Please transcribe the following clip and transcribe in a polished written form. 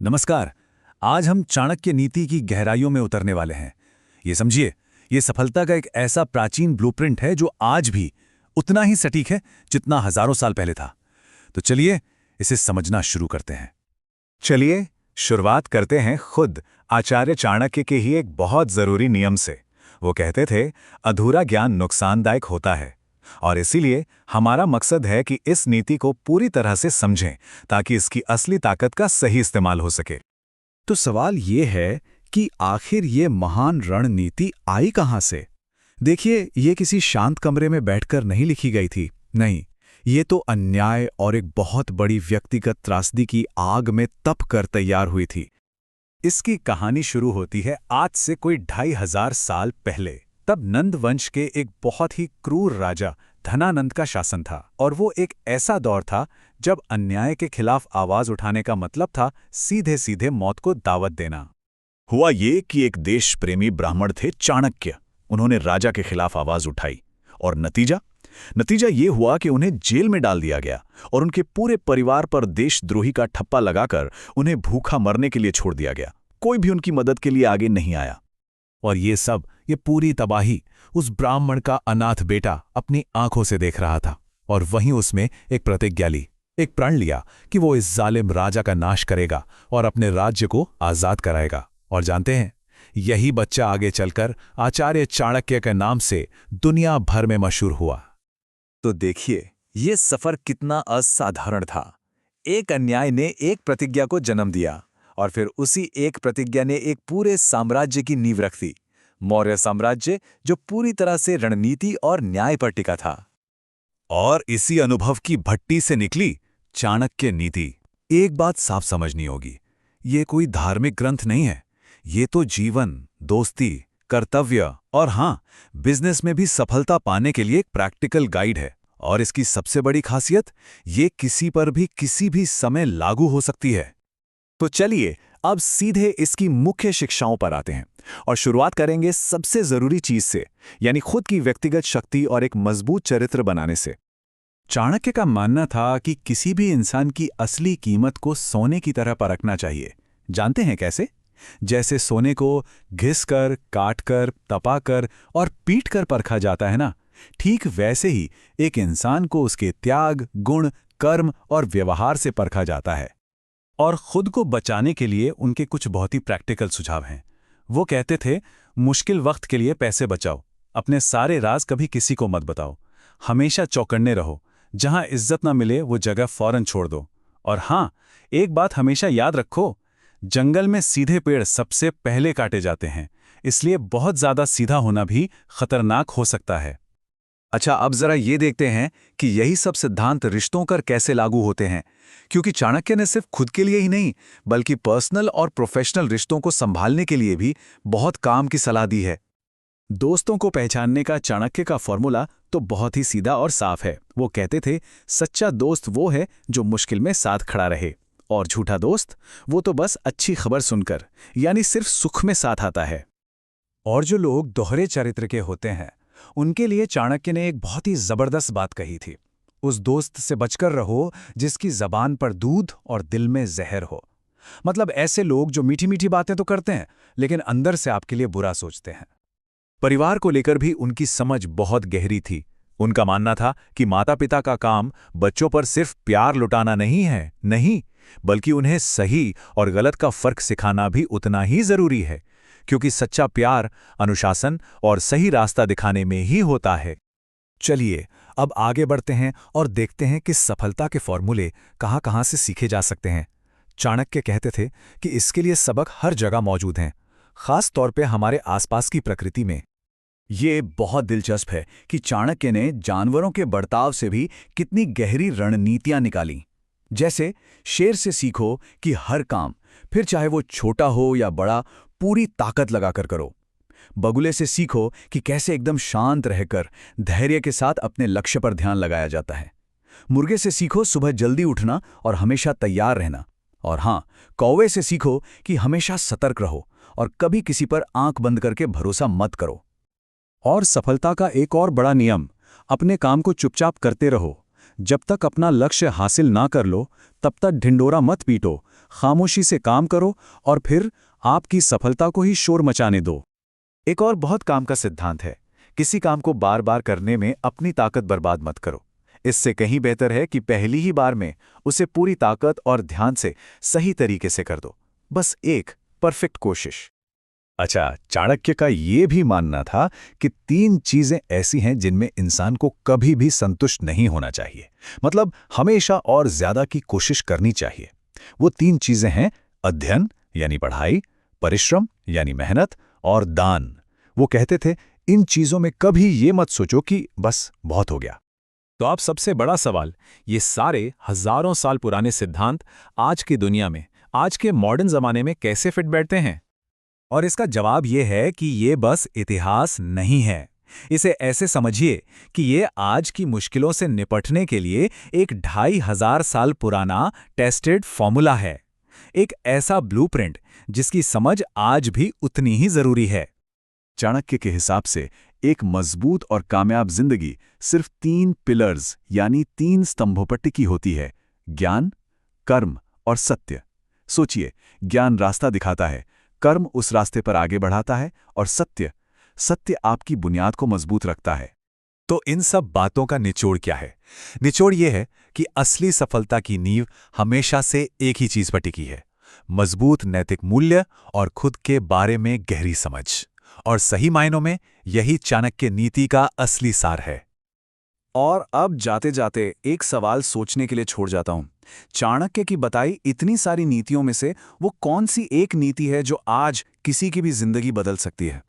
नमस्कार। आज हम चाणक्य नीति की गहराइयों में उतरने वाले हैं। ये समझिए, ये सफलता का एक ऐसा प्राचीन ब्लूप्रिंट है जो आज भी उतना ही सटीक है जितना हजारों साल पहले था। तो चलिए इसे समझना शुरू करते हैं। चलिए शुरुआत करते हैं खुद आचार्य चाणक्य के ही एक बहुत जरूरी नियम से। वो कहते थे, अधूरा ज्ञान नुकसानदायक होता है, और इसीलिए हमारा मकसद है कि इस नीति को पूरी तरह से समझें ताकि इसकी असली ताकत का सही इस्तेमाल हो सके। तो सवाल ये है कि आखिर ये महान रणनीति आई कहाँ से? देखिए, ये किसी शांत कमरे में बैठकर नहीं लिखी गई थी। नहीं, ये तो अन्याय और एक बहुत बड़ी व्यक्तिगत त्रासदी की आग में तप कर तैयार हुई थी। इसकी कहानी शुरू होती है आज से कोई 2500 साल पहले। तब नंद वंश के एक बहुत ही क्रूर राजा धनानंद का शासन था, और वो एक ऐसा दौर था जब अन्याय के खिलाफ आवाज उठाने का मतलब था सीधे सीधे मौत को दावत देना। हुआ ये कि एक देश प्रेमी ब्राह्मण थे चाणक्य। उन्होंने राजा के खिलाफ आवाज उठाई, और नतीजा ये हुआ कि उन्हें जेल में डाल दिया गया और उनके पूरे परिवार पर देशद्रोही का ठप्पा लगाकर उन्हें भूखा मरने के लिए छोड़ दिया गया। कोई भी उनकी मदद के लिए आगे नहीं आया। और ये पूरी तबाही उस ब्राह्मण का अनाथ बेटा अपनी आंखों से देख रहा था, और वहीं उसमें एक प्रतिज्ञा ली, एक प्रण लिया कि वो इस जालिम राजा का नाश करेगा और अपने राज्य को आजाद कराएगा। और जानते हैं, यही बच्चा आगे चलकर आचार्य चाणक्य के नाम से दुनिया भर में मशहूर हुआ। तो देखिए, ये सफर कितना असाधारण था। एक अन्याय ने एक प्रतिज्ञा को जन्म दिया, और फिर उसी एक प्रतिज्ञा ने एक पूरे साम्राज्य की नींव रख दी। मौर्य साम्राज्य जो पूरी तरह से रणनीति और न्याय पर टिका था। और इसी अनुभव की भट्टी से निकली चाणक्य नीति। एक बात साफ समझनी होगी, ये कोई धार्मिक ग्रंथ नहीं है। ये तो जीवन, दोस्ती, कर्तव्य और हाँ, बिजनेस में भी सफलता पाने के लिए एक प्रैक्टिकल गाइड है। और इसकी सबसे बड़ी खासियत, ये किसी पर भी किसी भी समय लागू हो सकती है। तो चलिए अब सीधे इसकी मुख्य शिक्षाओं पर आते हैं, और शुरुआत करेंगे सबसे जरूरी चीज से, यानी खुद की व्यक्तिगत शक्ति और एक मजबूत चरित्र बनाने से। चाणक्य का मानना था कि किसी भी इंसान की असली कीमत को सोने की तरह परखना चाहिए। जानते हैं कैसे? जैसे सोने को घिसकर, काटकर, तपाकर और पीटकर परखा जाता है ना, ठीक वैसे ही एक इंसान को उसके त्याग, गुण, कर्म और व्यवहार से परखा जाता है। और खुद को बचाने के लिए उनके कुछ बहुत ही प्रैक्टिकल सुझाव हैं। वो कहते थे, मुश्किल वक्त के लिए पैसे बचाओ, अपने सारे राज कभी किसी को मत बताओ, हमेशा चौकन्ने रहो, जहां इज्जत ना मिले वो जगह फौरन छोड़ दो। और हां, एक बात हमेशा याद रखो, जंगल में सीधे पेड़ सबसे पहले काटे जाते हैं, इसलिए बहुत ज्यादा सीधा होना भी खतरनाक हो सकता है। अच्छा, अब जरा ये देखते हैं कि यही सब सिद्धांत रिश्तों पर कैसे लागू होते हैं, क्योंकि चाणक्य ने सिर्फ खुद के लिए ही नहीं बल्कि पर्सनल और प्रोफेशनल रिश्तों को संभालने के लिए भी बहुत काम की सलाह दी है। दोस्तों को पहचानने का चाणक्य का फॉर्मूला तो बहुत ही सीधा और साफ है। वो कहते थे, सच्चा दोस्त वो है जो मुश्किल में साथ खड़ा रहे, और झूठा दोस्त वो तो बस अच्छी खबर सुनकर, यानी सिर्फ सुख में साथ आता है। और जो लोग दोहरे चरित्र के होते हैं, उनके लिए चाणक्य ने एक बहुत ही जबरदस्त बात कही थी, उस दोस्त से बचकर रहो जिसकी जबान पर दूध और दिल में जहर हो। मतलब ऐसे लोग जो मीठी मीठी बातें तो करते हैं लेकिन अंदर से आपके लिए बुरा सोचते हैं। परिवार को लेकर भी उनकी समझ बहुत गहरी थी। उनका मानना था कि माता पिता का काम बच्चों पर सिर्फ प्यार लुटाना नहीं, बल्कि उन्हें सही और गलत का फर्क सिखाना भी उतना ही जरूरी है, क्योंकि सच्चा प्यार अनुशासन और सही रास्ता दिखाने में ही होता है। चलिए अब आगे बढ़ते हैं और देखते हैं कि सफलता के फॉर्मूले कहाँ से सीखे जा सकते हैं। चाणक्य कहते थे कि इसके लिए सबक हर जगह मौजूद हैं, खास तौर पे हमारे आसपास की प्रकृति में। ये बहुत दिलचस्प है कि चाणक्य ने जानवरों के बर्ताव से भी कितनी गहरी रणनीतियां निकाली। जैसे शेर से सीखो कि हर काम, फिर चाहे वो छोटा हो या बड़ा, पूरी ताकत लगाकर करो। बगुले से सीखो कि कैसे एकदम शांत रहकर धैर्य के साथ अपने लक्ष्य पर ध्यान लगाया जाता है। मुर्गे से सीखो सुबह जल्दी उठना और हमेशा तैयार रहना। और हाँ, कौवे से सीखो कि हमेशा सतर्क रहो और कभी किसी पर आंख बंद करके भरोसा मत करो। और सफलता का एक और बड़ा नियम, अपने काम को चुपचाप करते रहो। जब तक अपना लक्ष्य हासिल ना कर लो, तब तक ढिंडोरा मत पीटो, खामोशी से काम करो और फिर आपकी सफलता को ही शोर मचाने दो। एक और बहुत काम का सिद्धांत है, किसी काम को बार बार करने में अपनी ताकत बर्बाद मत करो। इससे कहीं बेहतर है कि पहली ही बार में उसे पूरी ताकत और ध्यान से सही तरीके से कर दो। बस एक परफेक्ट कोशिश। अच्छा, चाणक्य का ये भी मानना था कि 3 चीजें ऐसी हैं जिनमें इंसान को कभी भी संतुष्ट नहीं होना चाहिए, मतलब हमेशा और ज्यादा की कोशिश करनी चाहिए। वो 3 चीजें हैं अध्ययन यानी पढ़ाई, परिश्रम यानी मेहनत और दान। वो कहते थे इन चीजों में कभी ये मत सोचो कि बस बहुत हो गया। तो अब सबसे बड़ा सवाल, ये सारे हजारों साल पुराने सिद्धांत आज की दुनिया में, आज के मॉडर्न जमाने में कैसे फिट बैठते हैं? और इसका जवाब ये है कि ये बस इतिहास नहीं है। इसे ऐसे समझिए कि ये आज की मुश्किलों से निपटने के लिए एक 2500 साल पुराना टेस्टेड फॉर्मूला है। एक ऐसा ब्लूप्रिंट जिसकी समझ आज भी उतनी ही जरूरी है। चाणक्य के हिसाब से एक मजबूत और कामयाब जिंदगी सिर्फ 3 पिलर्स यानी 3 स्तंभों पर टिकी होती है: ज्ञान, कर्म और सत्य। सोचिए, ज्ञान रास्ता दिखाता है, कर्म उस रास्ते पर आगे बढ़ाता है और सत्य आपकी बुनियाद को मजबूत रखता है। तो इन सब बातों का निचोड़ क्या है? निचोड़ ये है कि असली सफलता की नींव हमेशा से एक ही चीज पर टिकी है: मजबूत नैतिक मूल्य और खुद के बारे में गहरी समझ। और सही मायनों में यही चाणक्य नीति का असली सार है। और अब जाते जाते एक सवाल सोचने के लिए छोड़ जाता हूं। चाणक्य की बताई इतनी सारी नीतियों में से वो कौन सी एक नीति है जो आज किसी की भी जिंदगी बदल सकती है?